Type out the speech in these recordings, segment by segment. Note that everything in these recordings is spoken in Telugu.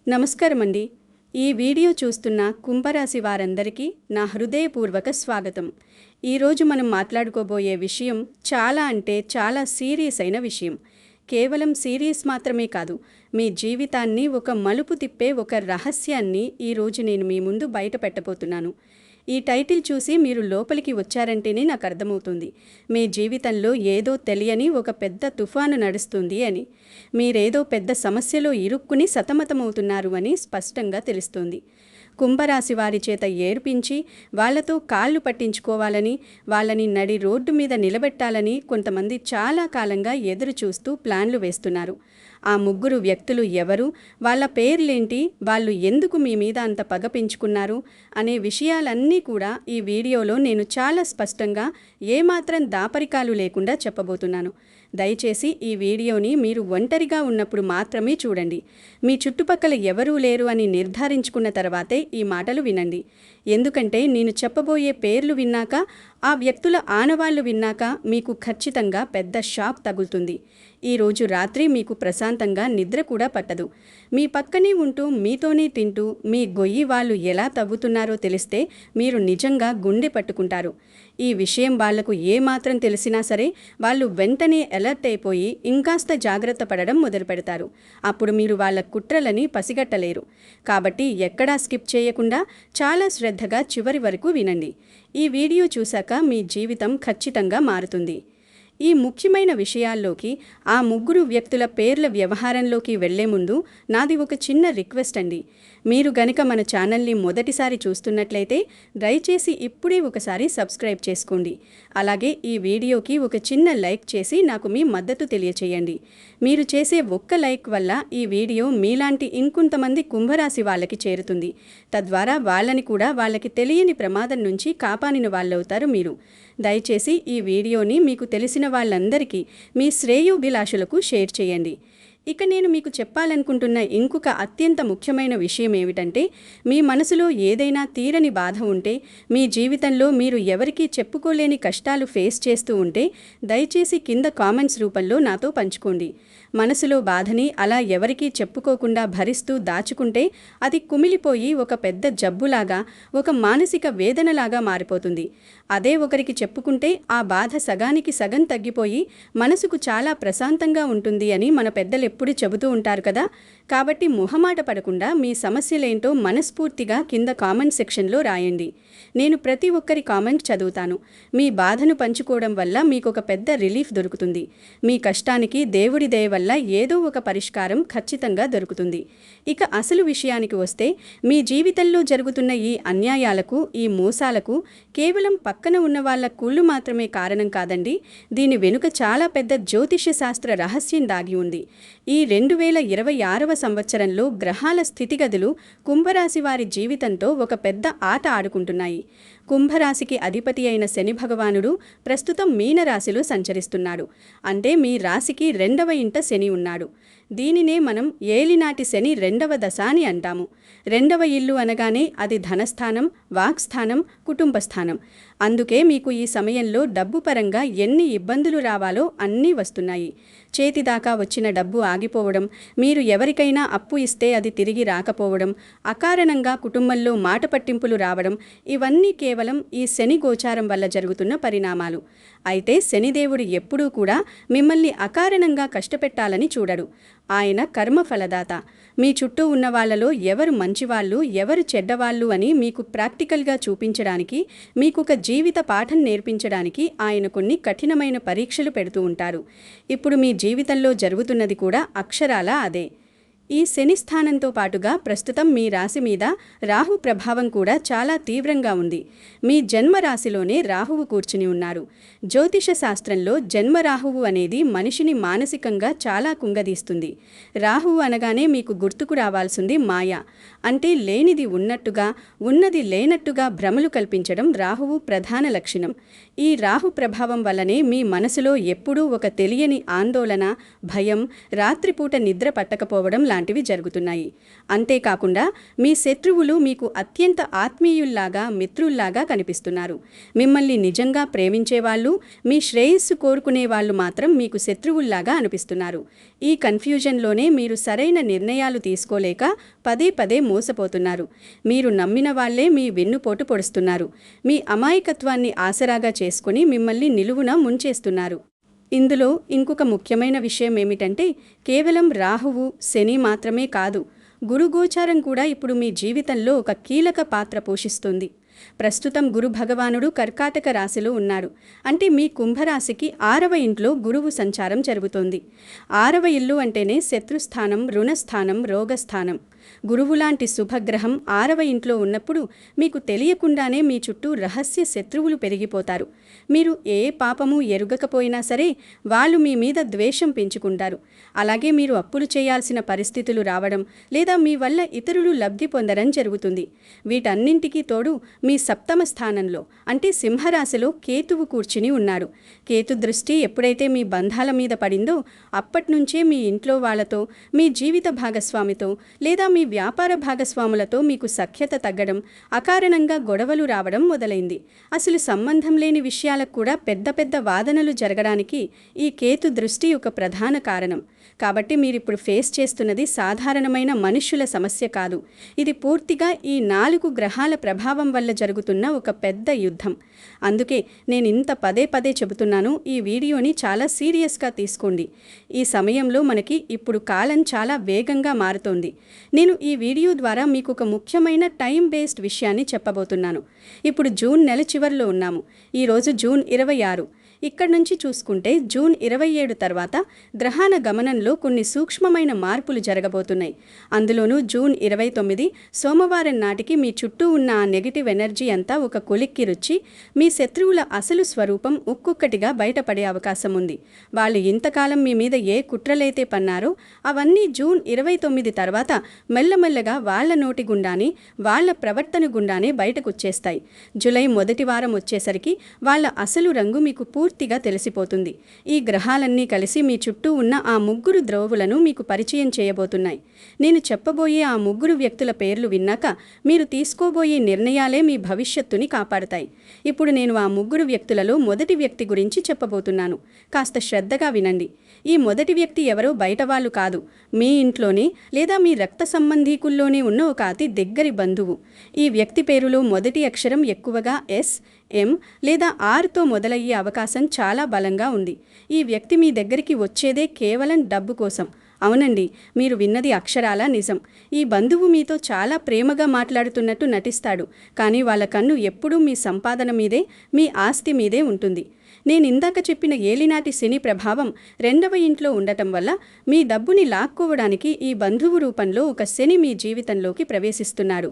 నమస్కారం అండి. ఈ వీడియో చూస్తున్న కుంభరాశి వారందరికీ నా హృదయపూర్వక స్వాగతం. ఈరోజు మనం మాట్లాడుకోబోయే విషయం చాలా సీరియస్ అయిన విషయం. కేవలం సీరియస్ మాత్రమే కాదు, మీ జీవితాన్ని ఒక మలుపు తిప్పే ఒక రహస్యాన్ని ఈరోజు నేను మీ ముందు బయట పెట్టబోతున్నాను. ఈ టైటిల్ చూసి మీరు లోపలికి వచ్చారంటేనే నాకు అర్థమవుతుంది, మీ జీవితంలో ఏదో తెలియని ఒక పెద్ద తుఫాను నడుస్తుంది అని. మీరేదో పెద్ద సమస్యలో ఇరుక్కుని సతమతమవుతున్నారు అని స్పష్టంగా తెలుస్తుంది. కుంభరాశి వారి చేత ఏర్పించి వాళ్లతో కాళ్ళు పట్టించుకోవాలని, వాళ్ళని నడి రోడ్డు మీద నిలబెట్టాలని కొంతమంది చాలా కాలంగా ఎదురు చూస్తూ ప్లాన్లు వేస్తున్నారు. ఆ ముగ్గురు వ్యక్తులు ఎవరు, వాళ్ళ పేర్లేంటి, వాళ్ళు ఎందుకు మీ మీద అంత పగ పెంచుకున్నారు అనే విషయాలన్నీ కూడా ఈ వీడియోలో నేను చాలా స్పష్టంగా, ఏమాత్రం దాపరికాలు లేకుండా చెప్పబోతున్నాను. దయచేసి ఈ వీడియోని మీరు ఒంటరిగా ఉన్నప్పుడు మాత్రమే చూడండి. మీ చుట్టుపక్కల ఎవరూ లేరు అని నిర్ధారించుకున్న తర్వాతే ఈ మాటలు వినండి. ఎందుకంటే నేను చెప్పబోయే పేర్లు విన్నాక, ఆ వ్యక్తుల ఆనవాళ్లు విన్నాక మీకు ఖచ్చితంగా పెద్ద షాక్ తగులుతుంది. ఈరోజు రాత్రి మీకు ప్రశాంతంగా నిద్ర కూడా పట్టదు. మీ పక్కనే ఉంటూ మీతోనే తింటూ మీ గొయ్యి వాళ్ళు ఎలా తవ్వుతున్నారో తెలిస్తే మీరు నిజంగా గుండె పట్టుకుంటారు. ఈ విషయం వాళ్లకు ఏమాత్రం తెలిసినా సరే వాళ్ళు వెంటనే అలర్ట్ అయిపోయి ఇంకాస్త జాగ్రత్త పడడం మొదలు పెడతారు. అప్పుడు మీరు వాళ్ళ కుట్రలని పసిగట్టలేరు. కాబట్టి ఎక్కడా స్కిప్ చేయకుండా చాలా శ్రద్ధగా చివరి వరకు వినండి. ఈ వీడియో చూశాక మీ జీవితం ఖచ్చితంగా మారుతుంది. ఈ ముఖ్యమైన విషయాల్లోకి, ఆ ముగ్గురు వ్యక్తుల పేర్ల వ్యవహారంలోకి వెళ్లే ముందు నాది ఒక చిన్న రిక్వెస్ట్ అండి. మీరు గనక మన ఛానల్ని మొదటిసారి చూస్తున్నట్లయితే దయచేసి ఇప్పుడే ఒకసారి సబ్స్క్రైబ్ చేసుకోండి. అలాగే ఈ వీడియోకి ఒక చిన్న లైక్ చేసి నాకు మీ మద్దతు తెలియచేయండి. మీరు చేసే ఒక్క లైక్ వల్ల ఈ వీడియో మీలాంటి ఇంకొంతమంది కుంభరాశి వాళ్ళకి చేరుతుంది. తద్వారా వాళ్ళని కూడా వాళ్ళకి తెలియని ప్రమాదం నుంచి కాపాడిన వాళ్ళవుతారు మీరు. దయచేసి ఈ వీడియోని మీకు తెలిసిన వాళ్ళందరికీ, మీ శ్రేయోభిలాషులకు షేర్ చేయండి. ఇక నేను మీకు చెప్పాలనుకుంటున్న ఇంకొక అత్యంత ముఖ్యమైన విషయం ఏమిటంటే, మీ మనసులో ఏదైనా తీరని బాధ ఉంటే, మీ జీవితంలో మీరు ఎవరికీ చెప్పుకోలేని కష్టాలు ఫేస్ చేస్తూ ఉంటే దయచేసి కింద కామెంట్స్ రూపంలో నాతో పంచుకోండి. మనసులో బాధని అలా ఎవరికీ చెప్పుకోకుండా భరిస్తూ దాచుకుంటే అది కుమిలిపోయి ఒక పెద్ద జబ్బులాగా, ఒక మానసిక వేదనలాగా మారిపోతుంది. అదే ఒకరికి చెప్పుకుంటే ఆ బాధ సగానికి సగం తగ్గిపోయి మనసుకు చాలా ప్రశాంతంగా ఉంటుంది అని మన పెద్దలు ఎప్పుడు చెబుతూ ఉంటారు కదా. కాబట్టి మొహమాట పడకుండా మీ సమస్యలేంటో మనస్ఫూర్తిగా కింద కామెంట్ సెక్షన్లో రాయండి. నేను ప్రతి ఒక్కరి కామెంట్ చదువుతాను. మీ బాధను పంచుకోవడం వల్ల మీకు ఒక పెద్ద రిలీఫ్ దొరుకుతుంది. మీ కష్టానికి దేవుడి దయ వల్ల ఏదో ఒక పరిష్కారం ఖచ్చితంగా దొరుకుతుంది. ఇక అసలు విషయానికి వస్తే, మీ జీవితంలో జరుగుతున్న ఈ అన్యాయాలకు, ఈ మోసాలకు కేవలం పక్కన ఉన్న వాళ్ళ కుళ్ళు మాత్రమే కారణం కాదండి. దీని వెనుక చాలా పెద్ద జ్యోతిష్య శాస్త్ర రహస్యం దాగి ఉంది. ఈ 2026వ సంవత్సరంలో గ్రహాల స్థితిగతులు కుంభరాశి వారి జీవితంతో ఒక పెద్ద ఆట ఆడుకుంటున్నాయి. కుంభరాశికి అధిపతి అయిన శని భగవానుడు ప్రస్తుతం మీనరాశిలో సంచరిస్తున్నాడు. అంటే మీ రాశికి 2వ ఇంట శని ఉన్నాడు. దీనినే మనం ఏలినాటి శని 2వ దశ అని అంటాము. 2వ ఇల్లు అనగానే అది ధనస్థానం, వాక్స్థానం, కుటుంబ స్థానం. అందుకే మీకు ఈ సమయంలో డబ్బు పరంగా ఎన్ని ఇబ్బందులు రావాలో అన్నీ వస్తున్నాయి. చేతిదాకా వచ్చిన డబ్బు ఆగిపోవడం, మీరు ఎవరికైనా అప్పు ఇస్తే అది తిరిగి రాకపోవడం, అకారణంగా కుటుంబంలో మాట పట్టింపులు రావడం, ఇవన్నీ కేవలం ఈ శని గోచారం వల్ల జరుగుతున్న పరిణామాలు. అయితే శనిదేవుడు ఎప్పుడూ కూడా మిమ్మల్ని అకారణంగా కష్టపెట్టాలని చూడడు. ఆయన కర్మఫలదాత. మీ చుట్టూ ఉన్న వాళ్ళలో ఎవరు మంచివాళ్ళు, ఎవరు చెడ్డవాళ్ళు అని మీకు ప్రాక్టికల్గా చూపించడానికి, మీకొక జీవిత పాఠం నేర్పించడానికి ఆయన కొన్ని కఠినమైన పరీక్షలు పెడుతూ ఉంటారు. ఇప్పుడు మీ జీవితంలో జరుగుతున్నది కూడా అక్షరాల అదే. ఈ శని స్థానంతో పాటుగా ప్రస్తుతం మీ రాశి మీద రాహు ప్రభావం కూడా చాలా తీవ్రంగా ఉంది. మీ జన్మరాశిలోనే రాహువు కూర్చుని ఉన్నారు. జ్యోతిష శాస్త్రంలో జన్మరాహువు అనేది మనిషిని మానసికంగా చాలా కుంగదీస్తుంది. రాహువు అనగానే మీకు గుర్తుకు రావాల్సింది మాయ. అంటే లేనిది ఉన్నట్టుగా, ఉన్నది లేనట్టుగా భ్రమలు కల్పించడం రాహువు ప్రధాన లక్షణం. ఈ రాహు ప్రభావం వల్లనే మీ మనసులో ఎప్పుడూ ఒక తెలియని ఆందోళన, భయం, రాత్రిపూట నిద్ర పట్టకపోవడం లాంటివి జరుగుతున్నాయి. అంతేకాకుండా మీ శత్రువులు మీకు అత్యంత ఆత్మీయుల్లాగా, మిత్రుల్లాగా కనిపిస్తున్నారు. మిమ్మల్ని నిజంగా ప్రేమించేవాళ్ళు, మీ శ్రేయస్సు కోరుకునే వాళ్ళు మాత్రం మీకు శత్రువుల్లాగా అనిపిస్తున్నారు. ఈ కన్ఫ్యూజన్లోనే మీరు సరైన నిర్ణయాలు తీసుకోలేక పదే పదే మోసపోతున్నారు. మీరు నమ్మిన వాళ్లే మీ వెన్నుపోటు పొడుస్తున్నారు. మీ అమాయకత్వాన్ని ఆసరాగా చేసుకుని మిమ్మల్ని నిలువున ముంచేస్తున్నారు. ఇందులో ఇంకొక ముఖ్యమైన విషయం ఏమిటంటే, కేవలం రాహువు, శని మాత్రమే కాదు, గురుగోచారం కూడా ఇప్పుడు మీ జీవితంలో ఒక కీలక పాత్ర పోషిస్తుంది. ప్రస్తుతం గురు భగవానుడు కర్కాటక రాశిలో ఉన్నాడు. అంటే మీ కుంభరాశికి 6వ ఇంట్లో గురువు సంచారం జరుగుతోంది. 6వ ఇల్లు అంటేనే శత్రుస్థానం, రుణస్థానం, రోగస్థానం. గురువులాంటి శుభగ్రహం 6వ ఇంట్లో ఉన్నప్పుడు మీకు తెలియకుండానే మీ చుట్టూ రహస్య శత్రువులు పెరిగిపోతారు. మీరు ఏ పాపము ఎరుగకపోయినా సరే వాళ్ళు మీ మీద ద్వేషం పెంచుకుంటారు. అలాగే మీరు అప్పులు చేయాల్సిన పరిస్థితులు రావడం, లేదా మీ వల్ల ఇతరులు లబ్ధి పొందడం జరుగుతుంది. వీటన్నింటికీ తోడు మీ 7వ స్థానంలో అంటే సింహరాశిలో కేతువు కూర్చుని ఉన్నాడు. కేతు దృష్టి ఎప్పుడైతే మీ బంధాల మీద పడిందో అప్పట్నుంచే మీ ఇంట్లో వాళ్లతో, మీ జీవిత భాగస్వామితో లేదా మీ వ్యాపార భాగస్వాములతో మీకు సఖ్యత తగ్గడం, అకారణంగా గొడవలు రావడం మొదలైంది. అసలు సంబంధం లేని విషయాలకు కూడా పెద్ద పెద్ద వాదనలు జరగడానికి ఈ కేతు దృష్టి ఒక ప్రధాన కారణం. కాబట్టి మీరిప్పుడు ఫేస్ చేస్తున్నది సాధారణమైన మనుష్యుల సమస్య కాదు. ఇది పూర్తిగా ఈ 4 గ్రహాల ప్రభావం వల్ల జరుగుతున్న ఒక పెద్ద యుద్ధం. అందుకే నేను ఇంత పదే పదే చెబుతున్నాను, ఈ వీడియోని చాలా సీరియస్గా తీసుకోండి. ఈ సమయంలో మనకి ఇప్పుడు కాలం చాలా వేగంగా మారుతోంది. నేను ఈ వీడియో ద్వారా మీకు ఒక ముఖ్యమైన టైం బేస్డ్ విషయాన్ని చెప్పబోతున్నాను. ఇప్పుడు జూన్ నెల చివరిలో ఉన్నాము. ఈరోజు జూన్ 26. ఇక్కడి నుంచి చూసుకుంటే జూన్ 27 తర్వాత గ్రహాల గమనంలో కొన్ని సూక్ష్మమైన మార్పులు జరగబోతున్నాయి. అందులోనూ జూన్ 29 సోమవారం నాటికి మీ చుట్టూ ఉన్న ఆ నెగిటివ్ ఎనర్జీ అంతా ఒక కొలిక్కి రుచి మీ శత్రువుల అసలు స్వరూపం ఒక్కొక్కటిగా బయటపడే అవకాశం ఉంది. వాళ్ళు ఇంతకాలం మీ మీద ఏ కుట్రలైతే పన్నారో అవన్నీ జూన్ 29 తర్వాత మెల్లమెల్లగా వాళ్ల నోటి గుండానే, వాళ్ల ప్రవర్తన గుండానే బయటకొచ్చేస్తాయి. జూలై మొదటి వారం వచ్చేసరికి వాళ్ళ అసలు రంగు మీకు పూర్తిగా తెలిసిపోతుంది. ఈ గ్రహాలన్నీ కలిసి మీ చుట్టూ ఉన్న ఆ 3 ద్రోవులను మీకు పరిచయం చేయబోతున్నాయి. నేను చెప్పబోయే ఆ 3 వ్యక్తుల పేర్లు విన్నాక మీరు తీసుకోబోయే నిర్ణయాలే మీ భవిష్యత్తుని కాపాడతాయి. ఇప్పుడు నేను ఆ 3 వ్యక్తులలో మొదటి వ్యక్తి గురించి చెప్పబోతున్నాను. కాస్త శ్రద్ధగా వినండి. ఈ మొదటి వ్యక్తి ఎవరో బయట వాళ్ళు కాదు, మీ ఇంట్లోనే లేదా మీ రక్త సంబంధీకుల్లోనే ఉన్న ఒక అతి దగ్గరి బంధువు. ఈ వ్యక్తి పేరులో మొదటి అక్షరం ఎక్కువగా ఎస్, ఎం లేదా ఆర్తో మొదలయ్యే అవకాశం చాలా బలంగా ఉంది. ఈ వ్యక్తి మీ దగ్గరికి వచ్చేదే కేవలం డబ్బు కోసం. అవునండి, మీరు విన్నది అక్షరాలా నిజం. ఈ బంధువు మీతో చాలా ప్రేమగా మాట్లాడుతున్నట్టు నటిస్తాడు, కానీ వాళ్ళ కన్ను ఎప్పుడూ మీ సంపాదన మీదే, మీ ఆస్తి మీదే ఉంటుంది. నేను ఇందాక చెప్పిన ఏలినాటి శని ప్రభావం 2వ ఇంట్లో ఉండటం వల్ల మీ డబ్బుని లాక్కోవడానికి ఈ బంధువు రూపంలో ఒక శని మీ జీవితంలోకి ప్రవేశిస్తున్నాడు.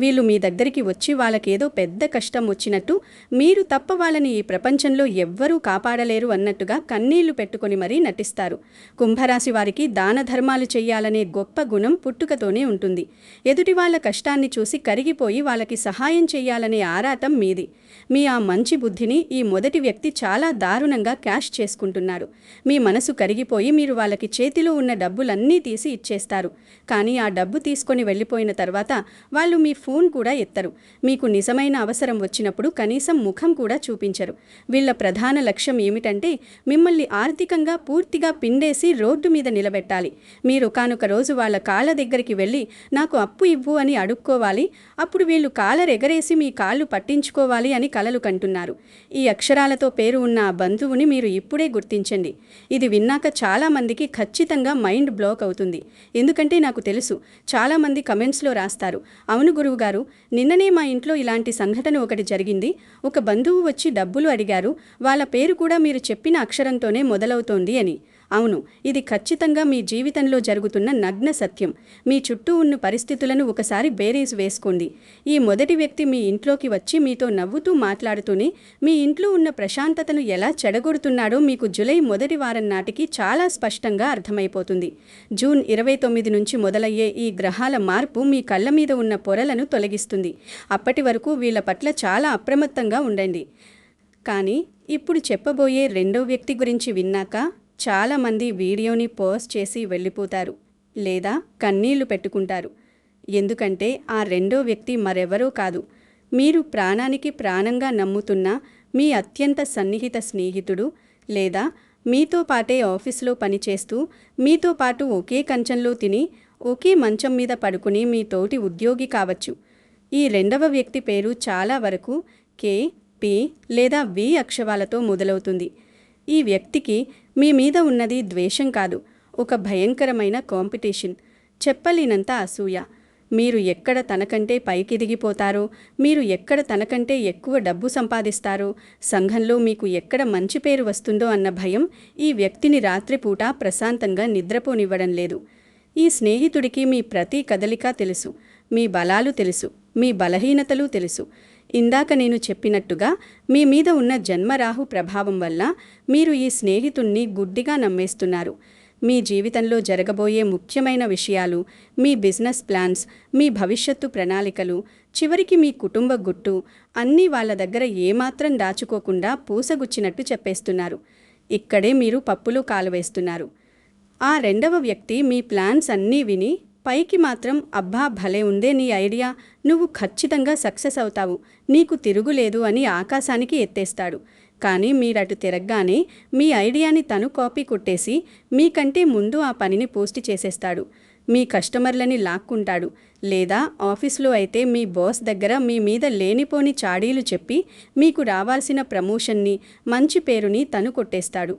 వీళ్ళు మీ దగ్గరికి వచ్చి వాళ్ళకేదో పెద్ద కష్టం వచ్చినట్టు, మీరు తప్ప వాళ్ళని ఈ ప్రపంచంలో ఎవ్వరూ కాపాడలేరు అన్నట్టుగా కన్నీళ్లు పెట్టుకొని మరీ నటిస్తారు. కుంభరాశి వారికి దాన ధర్మాలు చెయ్యాలనే గొప్ప గుణం పుట్టుకతోనే ఉంటుంది. ఎదుటి వాళ్ళ కష్టాన్ని చూసి కరిగిపోయి వాళ్ళకి సహాయం చెయ్యాలనే ఆరాటం మీది. మీ ఆ మంచి బుద్ధిని ఈ మొదటి వ్యక్తి చాలా దారుణంగా క్యాష్ చేసుకుంటున్నారు. మీ మనసు కరిగిపోయి మీరు వాళ్ళకి చేతిలో ఉన్న డబ్బులన్నీ తీసి ఇచ్చేస్తారు. కానీ ఆ డబ్బు తీసుకొని వెళ్ళిపోయిన తర్వాత వాళ్ళు మీ ఫోన్ కూడా ఎత్తరు. మీకు నిజమైన అవసరం వచ్చినప్పుడు కనీసం ముఖం కూడా చూపించరు. వీళ్ళ ప్రధాన లక్ష్యం ఏమిటంటే మిమ్మల్ని ఆర్థికంగా పూర్తిగా పిండేసి రోడ్డు మీద నిలబెట్టాలి. మీరు ఒకానొక రోజు వాళ్ళ కాళ్ళ దగ్గరికి వెళ్ళి నాకు అప్పు ఇవ్వు అని అడుక్కోవాలి. అప్పుడు వీళ్ళు కాలర్ ఎగరేసి మీ కాళ్ళు పట్టించుకోవాలి అని కలలు కంటున్నారు. ఈ అక్షరాలతో పేరు ఉన్న ఆ బంధువుని మీరు ఇప్పుడే గుర్తించండి. ఇది విన్నాక చాలామందికి ఖచ్చితంగా మైండ్ బ్లాక్ అవుతుంది. ఎందుకంటే నాకు తెలుసు, చాలామంది కమెంట్స్లో రాస్తారు, అవును గురువుగారు, నిన్ననే మా ఇంట్లో ఇలాంటి సంఘటన ఒకటి జరిగింది. ఒక బంధువు వచ్చి డబ్బులు అడిగారు. వాళ్ళ పేరు కూడా మీరు చెప్పిన అక్షరంతోనే మొదలవుతోంది అని. అవును, ఇది ఖచ్చితంగా మీ జీవితంలో జరుగుతున్న నగ్న సత్యం. మీ చుట్టూ ఉన్న పరిస్థితులను ఒకసారి బేరీజు వేసుకోండి. ఈ మొదటి వ్యక్తి మీ ఇంట్లోకి వచ్చి మీతో నవ్వుతూ మాట్లాడుతూనే మీ ఇంట్లో ఉన్న ప్రశాంతతను ఎలా చెడగొడుతున్నాడో మీకు జూలై మొదటి వారం నాటికి చాలా స్పష్టంగా అర్థమైపోతుంది. జూన్ 29 నుంచి మొదలయ్యే ఈ గ్రహాల మార్పు మీ కళ్ళ మీద ఉన్న పొరలను తొలగిస్తుంది. అప్పటి వరకు వీళ్ళ పట్ల చాలా అప్రమత్తంగా ఉండండి. కానీ ఇప్పుడు చెప్పబోయే రెండో వ్యక్తి గురించి విన్నాక చాలామంది వీడియోని పాజ్ చేసి వెళ్ళిపోతారు లేదా కన్నీళ్లు పెట్టుకుంటారు. ఎందుకంటే ఆ రెండో వ్యక్తి మరెవరో కాదు, మీరు ప్రాణానికి ప్రాణంగా నమ్ముతున్న మీ అత్యంత సన్నిహిత స్నేహితుడు, లేదా మీతో పాటే ఆఫీసులో పనిచేస్తూ మీతో పాటు ఒకే కంచంలో తిని ఒకే మంచం మీద పడుకుని మీ తోటి ఉద్యోగి కావచ్చు. ఈ రెండవ వ్యక్తి పేరు చాలా వరకు కే, పి లేదా వి అక్షరాలతో మొదలవుతుంది. ఈ వ్యక్తికి మీ మీద ఉన్నది ద్వేషం కాదు, ఒక భయంకరమైన కాంపిటీషన్, చెప్పలేనంత అసూయ. మీరు ఎక్కడ తనకంటే పైకెదిగిపోతారో, మీరు ఎక్కడ తనకంటే ఎక్కువ డబ్బు సంపాదిస్తారో, సంఘంలో మీకు ఎక్కడ మంచి పేరు వస్తుందో అన్న భయం ఈ వ్యక్తిని రాత్రిపూట ప్రశాంతంగా నిద్రపోనివ్వడం లేదు. ఈ స్నేహితుడికి మీ ప్రతి కదలిక తెలుసు, మీ బలాలు తెలుసు, మీ బలహీనతలు తెలుసు. ఇందాక నేను చెప్పినట్టుగా మీ మీద ఉన్న జన్మరాహు ప్రభావం వల్ల మీరు ఈ స్నేహితుణ్ణి గుడ్డిగా నమ్మేస్తున్నారు. మీ జీవితంలో జరగబోయే ముఖ్యమైన విషయాలు, మీ బిజినెస్ ప్లాన్స్, మీ భవిష్యత్తు ప్రణాళికలు, చివరికి మీ కుటుంబ గుట్టు అన్నీ వాళ్ళ దగ్గర ఏమాత్రం దాచుకోకుండా పూసగుచ్చినట్టు చెప్పేస్తున్నారు. ఇక్కడే మీరు పప్పులో కాలు వేస్తున్నారు. ఆ రెండవ వ్యక్తి మీ ప్లాన్స్ అన్నీ విని పైకి మాత్రం అబ్బా భలే ఉందే నీ ఐడియా, నువ్వు ఖచ్చితంగా సక్సెస్ అవుతావు, నీకు తిరుగులేదు అని ఆకాశానికి ఎత్తేస్తాడు. కానీ మీరటు తిరగగానే మీ ఐడియాని తను కాపీ కొట్టేసి మీకంటే ముందు ఆ పనిని పోస్ట్ చేసేస్తాడు. మీ కస్టమర్లని లాక్కుంటాడు. లేదా ఆఫీస్లో అయితే మీ బాస్ దగ్గర మీ మీద లేనిపోని చాడీలు చెప్పి మీకు రావాల్సిన ప్రమోషన్ని, మంచి పేరుని తను కొట్టేస్తాడు.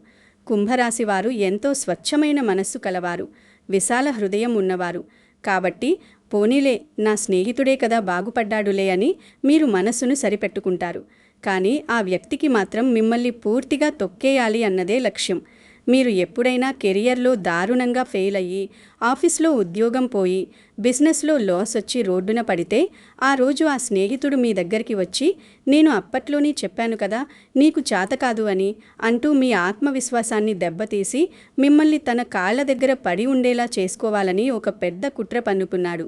కుంభరాశివారు ఎంతో స్వచ్ఛమైన మనస్సు కలవారు, విశాల హృదయం ఉన్నవారు. కాబట్టి పోనీలే నా స్నేహితుడే కదా బాగుపడ్డాడులే అని మీరు మనస్సును సరిపెట్టుకుంటారు. కానీ ఆ వ్యక్తికి మాత్రం మిమ్మల్ని పూర్తిగా తొక్కేయాలి అన్నదే లక్ష్యం. మీరు ఎప్పుడైనా కెరియర్లో దారుణంగా ఫెయిల్ అయ్యి, ఆఫీస్లో ఉద్యోగం పోయి, బిజినెస్లో లాస్ వచ్చి రోడ్డున పడితే ఆ రోజు ఆ స్నేహితుడు మీ దగ్గరికి వచ్చి నేను అప్పట్లోనే చెప్పాను కదా నీకు చేత కాదు అని అంటూ మీ ఆత్మవిశ్వాసాన్ని దెబ్బతీసి మిమ్మల్ని తన కాళ్ల దగ్గర పడి ఉండేలా చేసుకోవాలని ఒక పెద్ద కుట్ర పన్నుకున్నాడు.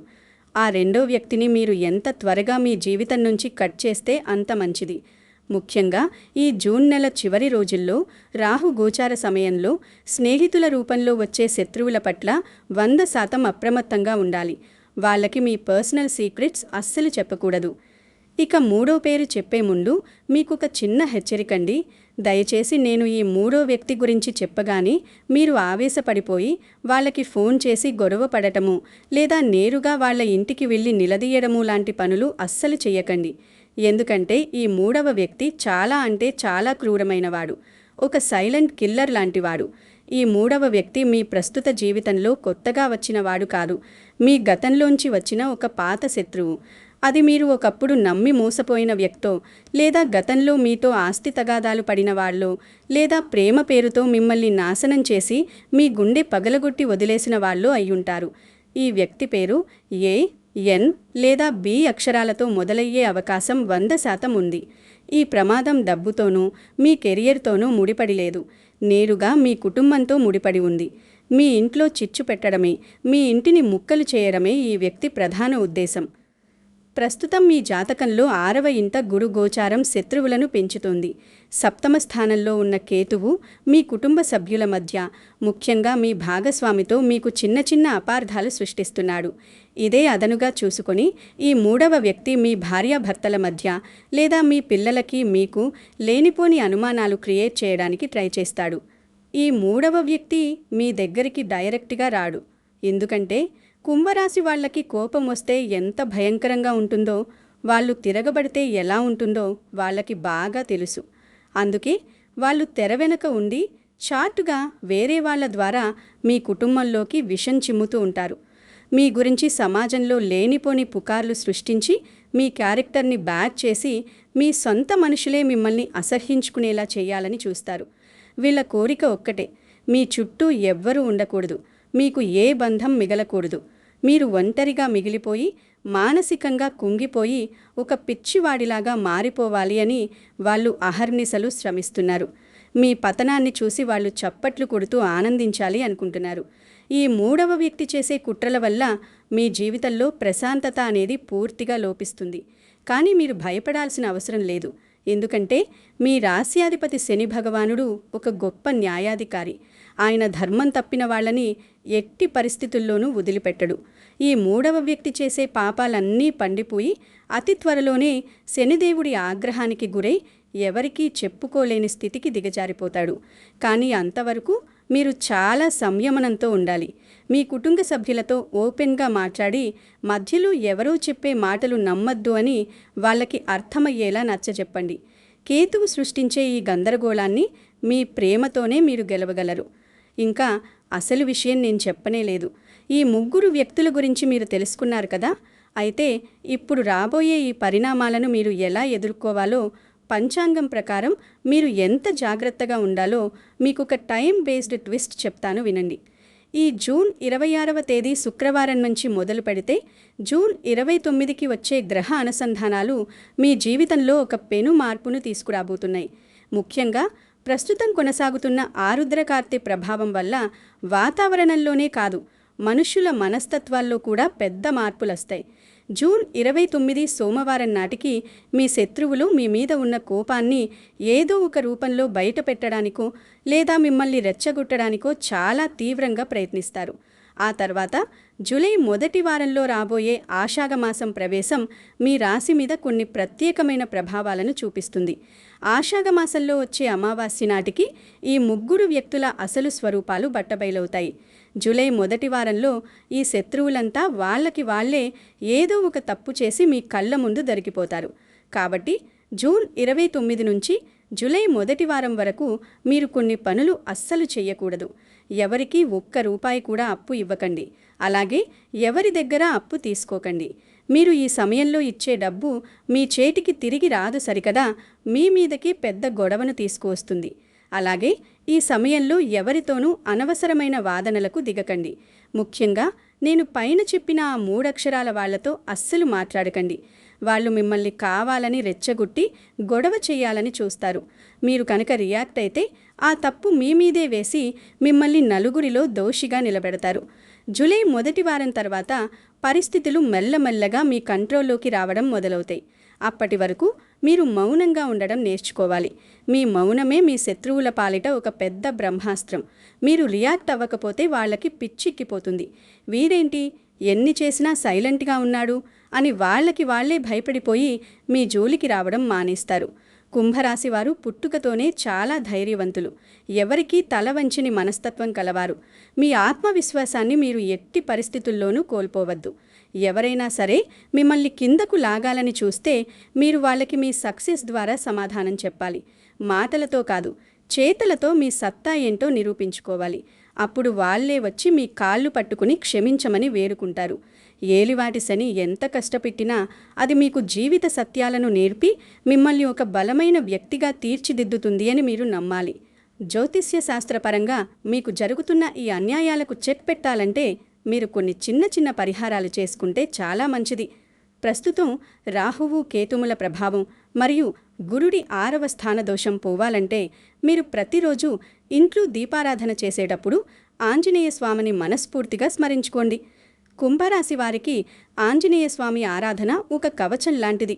ఆ రెండో వ్యక్తిని మీరు ఎంత త్వరగా మీ జీవితం నుంచి కట్ చేస్తే అంత మంచిది. ముఖ్యంగా ఈ జూన్ నెల చివరి రోజుల్లో రాహు గోచార సమయంలో స్నేహితుల రూపంలో వచ్చే శత్రువుల పట్ల 100% అప్రమత్తంగా ఉండాలి. వాళ్ళకి మీ పర్సనల్ సీక్రెట్స్ అస్సలు చెప్పకూడదు. ఇక మూడో పేరు చెప్పే ముందు మీకొక చిన్న హెచ్చరికండి. దయచేసి నేను ఈ మూడో వ్యక్తి గురించి చెప్పగానే మీరు ఆవేశపడిపోయి వాళ్ళకి ఫోన్ చేసి గొడవ పడటము లేదా నేరుగా వాళ్ళ ఇంటికి వెళ్ళి నిలదీయడము లాంటి పనులు అస్సలు చెయ్యకండి. ఎందుకంటే ఈ మూడవ వ్యక్తి చాలా అంటే చాలా క్రూరమైనవాడు, ఒక సైలెంట్ కిల్లర్ లాంటివాడు. ఈ మూడవ వ్యక్తి మీ ప్రస్తుత జీవితంలో కొత్తగా వచ్చినవాడు కాదు, మీ గతంలోంచి వచ్చిన ఒక పాత శత్రువు. అది మీరు ఒకప్పుడు నమ్మి మోసపోయిన వ్యక్తో, లేదా గతంలో మీతో ఆస్తి తగాదాలు పడిన వాళ్ళో, లేదా ప్రేమ పేరుతో మిమ్మల్ని నాశనం చేసి మీ గుండె పగలగొట్టి వదిలేసిన వాళ్ళో అయ్యుంటారు. ఈ వ్యక్తి పేరు ఏ, ఎన్ లేదా బి అక్షరాలతో మొదలయ్యే అవకాశం 100% ఉంది. ఈ ప్రమాదం డబ్బుతోనూ మీ కెరియర్తోనూ ముడిపడి లేదు, నేరుగా మీ కుటుంబంతో ముడిపడి ఉంది. మీ ఇంట్లో చిచ్చు పెట్టడమే, మీ ఇంటిని ముక్కలు చేయడమే ఈ వ్యక్తి ప్రధాన ఉద్దేశం. ప్రస్తుతం మీ జాతకంలో 6వ ఇంట గురు గోచారం శత్రువులను పెంచుతోంది. 7వ స్థానంలో ఉన్న కేతువు మీ కుటుంబ సభ్యుల మధ్య, ముఖ్యంగా మీ భాగస్వామితో మీకు చిన్న చిన్న అపార్థాలు సృష్టిస్తున్నాడు. ఇదే అదనుగా చూసుకొని ఈ మూడవ వ్యక్తి మీ భార్యాభర్తల మధ్య లేదా మీ పిల్లలకి మీకు లేనిపోని అనుమానాలు క్రియేట్ చేయడానికి ట్రై చేస్తాడు. ఈ మూడవ వ్యక్తి మీ దగ్గరికి డైరెక్ట్గా రాడు. ఎందుకంటే కుంభరాశి వాళ్ళకి కోపం వస్తే ఎంత భయంకరంగా ఉంటుందో, వాళ్ళు తిరగబడితే ఎలా ఉంటుందో వాళ్ళకి బాగా తెలుసు. అందుకే వాళ్ళు తెర వెనక ఉండి చాటుగా వేరే వాళ్ళ ద్వారా మీ కుటుంబంలోకి విషం చిమ్ముతూ ఉంటారు. మీ గురించి సమాజంలో లేనిపోని పుకార్లు సృష్టించి మీ క్యారెక్టర్ని బ్యాడ్ చేసి మీ సొంత మనుషులే మిమ్మల్ని అసహ్యించుకునేలా చేయాలని చూస్తారు. వీళ్ళ కోరిక ఒక్కటే, మీ చుట్టూ ఎవ్వరూ ఉండకూడదు, మీకు ఏ బంధం మిగలకూడదు. మీరు ఒంటరిగా మిగిలిపోయి మానసికంగా కుంగిపోయి ఒక పిచ్చివాడిలాగా మారిపోవాలి అని వాళ్ళు అహర్నిశలు శ్రమిస్తున్నారు. మీ పతనాన్ని చూసి వాళ్ళు చప్పట్లు కొడుతూ ఆనందించాలి అనుకుంటున్నారు. ఈ మూడవ వ్యక్తి చేసే కుట్రల వల్ల మీ జీవితంలో ప్రశాంతత అనేది పూర్తిగా లోపిస్తుంది. కానీ మీరు భయపడాల్సిన అవసరం లేదు. ఎందుకంటే మీ రాశ్యాధిపతి శని భగవానుడు ఒక గొప్ప న్యాయాధికారి. ఆయన ధర్మం తప్పిన వాళ్ళని ఎట్టి పరిస్థితుల్లోనూ వదిలిపెట్టడు. ఈ మూడవ వ్యక్తి చేసే పాపాలన్నీ పండిపోయి అతి త్వరలోనే శనిదేవుడి ఆగ్రహానికి గురై ఎవరికీ చెప్పుకోలేని స్థితికి దిగజారిపోతాడు. కానీ అంతవరకు మీరు చాలా సంయమనంతో ఉండాలి. మీ కుటుంబ సభ్యులతో ఓపెన్గా మాట్లాడి మధ్యలో ఎవరో చెప్పే మాటలు నమ్మద్దు అని వాళ్ళకి అర్థమయ్యేలా నచ్చజెప్పండి. కేతువు సృష్టించే ఈ గందరగోళాన్ని మీ ప్రేమతోనే మీరు గెలవగలరు. ఇంకా అసలు విషయం నేను చెప్పనే లేదు. ఈ ముగ్గురు వ్యక్తుల గురించి మీరు తెలుసుకున్నారు కదా. అయితే ఇప్పుడు రాబోయే ఈ పరిణామాలను మీరు ఎలా ఎదుర్కోవాలో, పంచాంగం ప్రకారం మీరు ఎంత జాగ్రత్తగా ఉండాలో మీకు ఒక టైం బేస్డ్ ట్విస్ట్ చెప్తాను వినండి. ఈ జూన్ 26వ తేదీ శుక్రవారం నుంచి మొదలు పెడితే జూన్ 29కి వచ్చే గ్రహ అనుసంధానాలు మీ జీవితంలో ఒక పెను మార్పును తీసుకురాబోతున్నాయి. ముఖ్యంగా ప్రస్తుతం కొనసాగుతున్న ఆరుద్రకార్తె ప్రభావం వల్ల వాతావరణంలోనే కాదు, మనుష్యుల మనస్తత్వాల్లో కూడా పెద్ద మార్పులొస్తాయి. జూన్ 29 సోమవారం నాటికి మీ శత్రువులు మీ మీద ఉన్న కోపాన్ని ఏదో ఒక రూపంలో బయట పెట్టడానికో లేదా మిమ్మల్ని రెచ్చగొట్టడానికో చాలా తీవ్రంగా ప్రయత్నిస్తారు. ఆ తర్వాత జూలై మొదటి వారంలో రాబోయే ఆషాఢమాసం ప్రవేశం మీ రాశి మీద కొన్ని ప్రత్యేకమైన ప్రభావాలను చూపిస్తుంది. ఆషాఢమాసంలో వచ్చే అమావాస్య నాటికి ఈ ముగ్గురు వ్యక్తుల అసలు స్వరూపాలు బట్టబయలవుతాయి. జూలై మొదటి వారంలో ఈ శత్రువులంతా వాళ్ళకి వాళ్లే ఏదో ఒక తప్పు చేసి మీ కళ్ళ ముందు దొరికిపోతారు. కాబట్టి జూన్ 29 నుంచి జూలై మొదటి వారం వరకు మీరు కొన్ని పనులు అస్సలు చెయ్యకూడదు. ఎవరికీ ₹1 కూడా అప్పు ఇవ్వకండి. అలాగే ఎవరి దగ్గర అప్పు తీసుకోకండి. మీరు ఈ సమయంలో ఇచ్చే డబ్బు మీ చేతికి తిరిగి రాదు సరికదా, మీ మీదకి పెద్ద గొడవను తీసుకువస్తుంది. అలాగే ఈ సమయంలో ఎవరితోనూ అనవసరమైన వాదనలకు దిగకండి. ముఖ్యంగా నేను పైన చెప్పిన ఆ 3 అక్షరాల వాళ్లతో అస్సలు మాట్లాడకండి. వాళ్ళు మిమ్మల్ని కావాలని రెచ్చగొట్టి గొడవ చేయాలని చూస్తారు. మీరు కనుక రియాక్ట్ అయితే ఆ తప్పు మీ మీదే వేసి మిమ్మల్ని నలుగురిలో దోషిగా నిలబెడతారు. జూలై మొదటి వారం తర్వాత పరిస్థితులు మెల్లమెల్లగా మీ కంట్రోల్లోకి రావడం మొదలవుతాయి. అప్పటి వరకు మీరు మౌనంగా ఉండడం నేర్చుకోవాలి. మీ మౌనమే మీ శత్రువుల పాలిట ఒక పెద్ద బ్రహ్మాస్త్రం. మీరు రియాక్ట్ అవ్వకపోతే వాళ్ళకి పిచ్చెక్కిపోతుంది. వీరేంటి ఎన్ని చేసినా సైలెంట్గా ఉన్నాడు అని వాళ్ళకి వాళ్లే భయపడిపోయి మీ జోలికి రావడం మానేస్తారు. కుంభరాశి వారు పుట్టుకతోనే చాలా ధైర్యవంతులు. ఎవరికీ తల వంచని మనస్తత్వం కలవారు. మీ ఆత్మవిశ్వాసాన్ని మీరు ఎట్టి పరిస్థితుల్లోనూ కోల్పోవద్దు. ఎవరైనా సరే మిమ్మల్ని కిందకు లాగాలని చూస్తే మీరు వాళ్ళకి మీ సక్సెస్ ద్వారా సమాధానం చెప్పాలి. మాటలతో కాదు, చేతలతో మీ సత్తా ఏంటో నిరూపించుకోవాలి. అప్పుడు వాళ్లే వచ్చి మీ కాళ్ళు పట్టుకుని క్షమించమని వేడుకుంటారు. ఏలివాటి శని ఎంత కష్టపెట్టినా అది మీకు జీవిత సత్యాలను నేర్పి మిమ్మల్ని ఒక బలమైన వ్యక్తిగా తీర్చిదిద్దుతుంది అని మీరు నమ్మాలి. జ్యోతిష్య శాస్త్రపరంగా మీకు జరుగుతున్న ఈ అన్యాయాలకు చెక్ పెట్టాలంటే మీరు కొన్ని చిన్న చిన్న పరిహారాలు చేసుకుంటే చాలా మంచిది. ప్రస్తుతం రాహువు కేతుముల ప్రభావం మరియు గురుడి 6వ స్థాన దోషం పోవాలంటే మీరు ప్రతిరోజు ఇంట్లో దీపారాధన చేసేటప్పుడు ఆంజనేయ స్వామిని మనస్ఫూర్తిగా స్మరించుకోండి. కుంభరాశి వారికి ఆంజనేయ స్వామి ఆరాధన ఒక కవచం లాంటిది.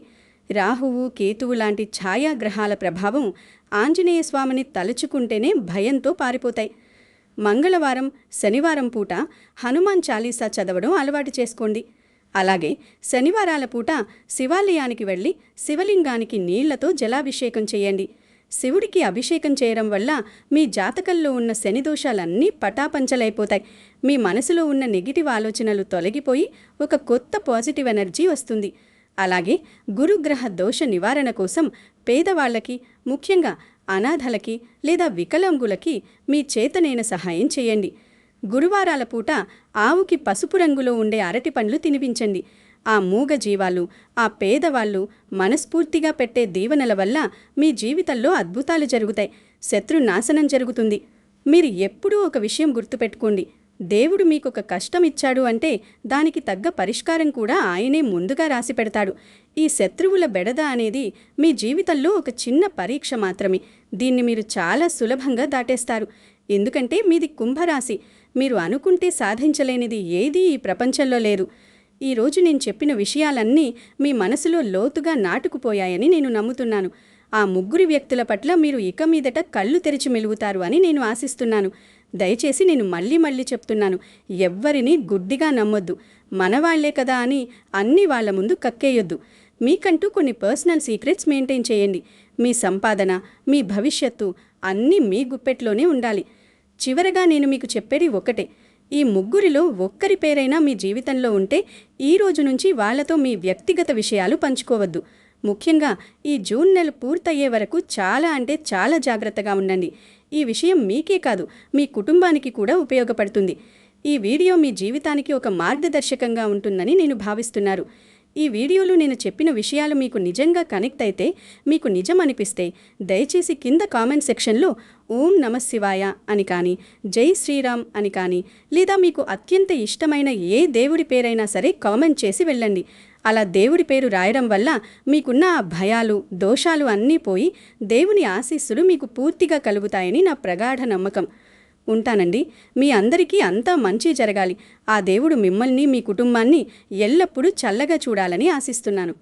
రాహువు కేతువు లాంటి ఛాయాగ్రహాల ప్రభావం ఆంజనేయ స్వామిని తలుచుకుంటేనే భయంతో పారిపోతాయి. మంగళవారం, శనివారం పూట హనుమాన్ చాలీసా చదవడం అలవాటు చేసుకోండి. అలాగే శనివారాల పూట శివాలయానికి వెళ్ళి శివలింగానికి నీళ్లతో జలాభిషేకం చేయండి. శివుడికి అభిషేకం చేయడం వల్ల మీ జాతకంలో ఉన్న శని దోషాలన్నీ పటాపంచలైపోతాయి. మీ మనసులో ఉన్న నెగిటివ్ ఆలోచనలు తొలగిపోయి ఒక కొత్త పాజిటివ్ ఎనర్జీ వస్తుంది. అలాగే గురుగ్రహ దోష నివారణ కోసం పేదవాళ్లకి, ముఖ్యంగా అనాథలకి లేదా వికలాంగులకి మీ చేతనైన సహాయం చేయండి. గురువారాల పూట ఆవుకి పసుపు రంగులో ఉండే అరటి పండ్లు తినిపించండి. ఆ మూగ జీవాలు, ఆ పేదవాళ్ళు మనస్ఫూర్తిగా పెట్టే దీవెనల వల్ల మీ జీవితంలో అద్భుతాలు జరుగుతాయి. శత్రు నాశనం జరుగుతుంది. మీరు ఎప్పుడూ ఒక విషయం గుర్తుపెట్టుకోండి. దేవుడు మీకొక కష్టం ఇచ్చాడు అంటే దానికి తగ్గ పరిష్కారం కూడా ఆయనే ముందుగా రాసి పెడతాడు. ఈ శత్రువుల బెడద అనేది మీ జీవితంలో ఒక చిన్న పరీక్ష మాత్రమే. దీన్ని మీరు చాలా సులభంగా దాటేస్తారు. ఎందుకంటే మీది కుంభరాశి. మీరు అనుకుంటే సాధించలేనిది ఏదీ ఈ ప్రపంచంలో లేదు. ఈరోజు నేను చెప్పిన విషయాలన్నీ మీ మనసులో లోతుగా నాటుకుపోయాయని నేను నమ్ముతున్నాను. ఆ ముగ్గురి వ్యక్తుల పట్ల మీరు ఇక మీదట కళ్ళు తెరిచి మెలుగుతారు అని నేను ఆశిస్తున్నాను. దయచేసి నేను మళ్ళీ మళ్ళీ చెప్తున్నాను, ఎవ్వరినీ గుడ్డిగా నమ్మొద్దు. మనవాళ్లే కదా అని అన్నీ వాళ్ళ ముందు కక్కేయొద్దు. మీకంటూ కొన్ని పర్సనల్ సీక్రెట్స్ మెయింటైన్ చేయండి. మీ సంపాదన, మీ భవిష్యత్తు అన్నీ మీ గుప్పెట్లోనే ఉండాలి. చివరగా నేను మీకు చెప్పేది ఒకటే, ఈ ముగ్గురిలో ఒక్కరి పేరైనా మీ జీవితంలో ఉంటే ఈ రోజు నుంచి వాళ్లతో మీ వ్యక్తిగత విషయాలు పంచుకోవద్దు. ముఖ్యంగా ఈ జూన్ నెల పూర్తయ్యే వరకు చాలా అంటే చాలా జాగ్రత్తగా ఉండండి. ఈ విషయం మీకే కాదు, మీ కుటుంబానికి కూడా ఉపయోగపడుతుంది. ఈ వీడియో మీ జీవితానికి ఒక మార్గదర్శకంగా ఉంటుందని నేను భావిస్తున్నారు. ఈ వీడియోలో నేను చెప్పిన విషయాలు మీకు నిజంగా కనెక్ట్ అయితే, మీకు నిజం అనిపిస్తే దయచేసి కింద కామెంట్ సెక్షన్లో ఓం నమః శివాయ అని కానీ, జై శ్రీరామ్ అని కానీ, లేదా మీకు అత్యంత ఇష్టమైన ఏ దేవుడి పేరైనా సరే కామెంట్ చేసి వెళ్ళండి. అలా దేవుడి పేరు రాయడం వల్ల మీకున్న ఆ భయాలు, దోషాలు అన్నీ పోయి దేవుని ఆశీస్సులు మీకు పూర్తిగా కలుగుతాయని నా ప్రగాఢ నమ్మకం. ఉంటానండి. మీ అందరికీ అంతా మంచి జరగాలి. ఆ దేవుడు మిమ్మల్ని, మీ కుటుంబాన్ని ఎల్లప్పుడూ చల్లగా చూడాలని ఆశిస్తున్నాను.